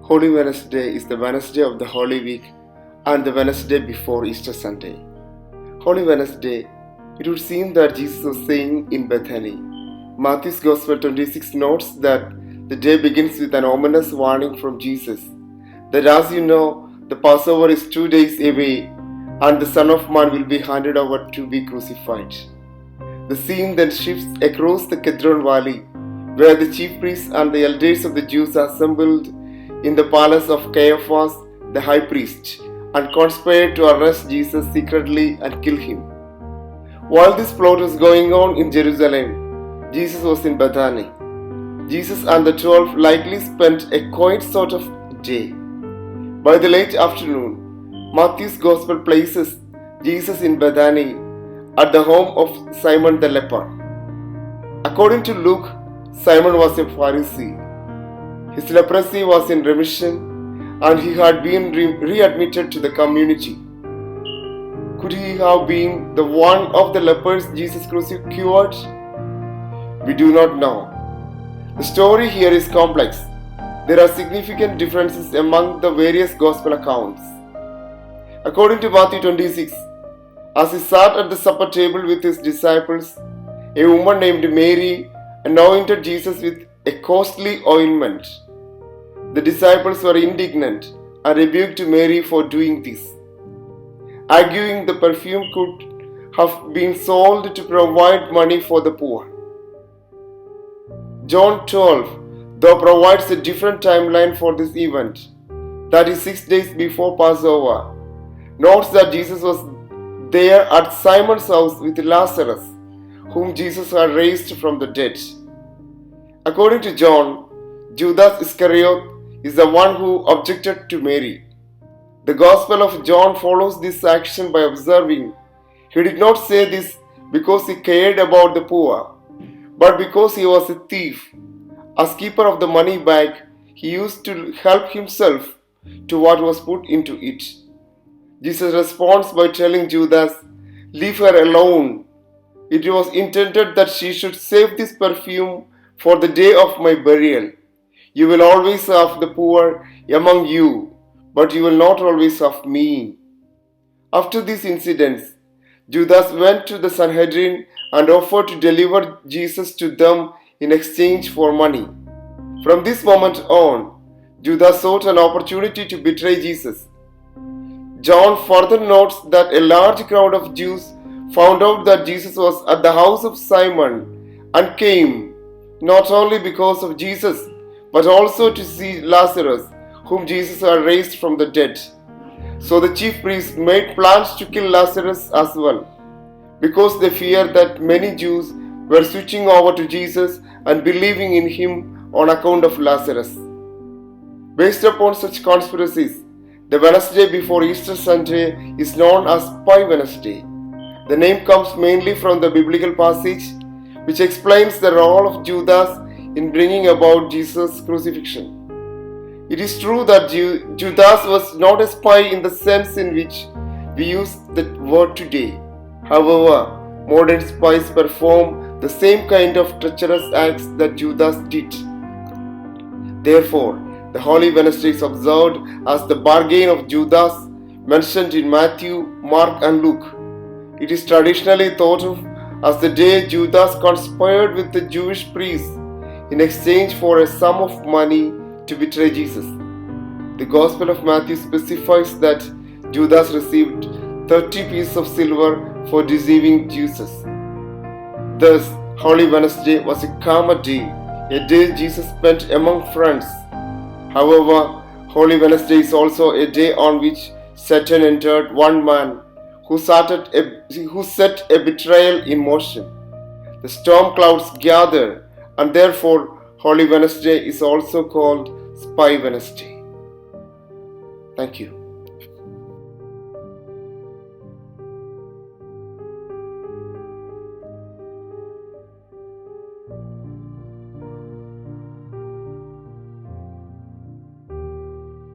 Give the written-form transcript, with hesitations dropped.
Holy Wednesday is the Wednesday of the Holy Week and the Wednesday before Easter Sunday. Holy Wednesday, it would seem that Jesus was saying in Bethany. Matthew's Gospel 26 notes that the day begins with an ominous warning from Jesus that, as you know, the Passover is 2 days away and the Son of Man will be handed over to be crucified. The scene then shifts across the Kidron Valley, where the chief priests and the elders of the Jews assembled in the palace of Caiaphas, the high priest, and conspired to arrest Jesus secretly and kill him. While this plot was going on in Jerusalem, Jesus was in Bethany. Jesus and the 12 likely spent a quiet sort of day. By the late afternoon, Matthew's Gospel places Jesus in Bethany at the home of Simon the Leper. According to Luke, Simon was a Pharisee. His leprosy was in remission and he had been readmitted to the community. Could he have been the one of the lepers Jesus cured? We do not know. The story here is complex. There are significant differences among the various gospel accounts. According to Matthew 26, as he sat at the supper table with his disciples, a woman named Mary anointed Jesus with a costly ointment. The disciples were indignant and rebuked Mary for doing this, arguing the perfume could have been sold to provide money for the poor. John 12, though, provides a different timeline for this event, that is 6 days before Passover, notes that Jesus was there at Simon's house with Lazarus, whom Jesus had raised from the dead. According to John, Judas Iscariot is the one who objected to Mary. The Gospel of John follows this action by observing, he did not say this because he cared about the poor, but because he was a thief. As keeper of the money bag, he used to help himself to what was put into it. Jesus responds by telling Judas, "Leave her alone. It was intended that she should save this perfume for the day of my burial. You will always have the poor among you, but you will not always have me." After these incidents, Judas went to the Sanhedrin and offered to deliver Jesus to them in exchange for money. From this moment on, Judas sought an opportunity to betray Jesus. John further notes that a large crowd of Jews found out that Jesus was at the house of Simon and came not only because of Jesus but also to see Lazarus, whom Jesus had raised from the dead. So the chief priests made plans to kill Lazarus as well, because they feared that many Jews were switching over to Jesus and believing in him on account of Lazarus. Based upon such conspiracies, the Wednesday before Easter Sunday is known as Spy Wednesday. The name comes mainly from the biblical passage which explains the role of Judas in bringing about Jesus' crucifixion. It is true that Judas was not a spy in the sense in which we use the word today. However, modern spies perform the same kind of treacherous acts that Judas did. Therefore, the Holy Wednesday is observed as the bargain of Judas mentioned in Matthew, Mark and Luke. It is traditionally thought of as the day Judas conspired with the Jewish priests in exchange for a sum of money to betray Jesus. The Gospel of Matthew specifies that Judas received 30 pieces of silver for deceiving Jesus. Thus, Holy Wednesday was a calmer day, a day Jesus spent among friends. However, Holy Wednesday is also a day on which Satan entered one man who set a betrayal in motion. The storm clouds gather, and therefore Holy Wednesday is also called Spy Wednesday. Thank you.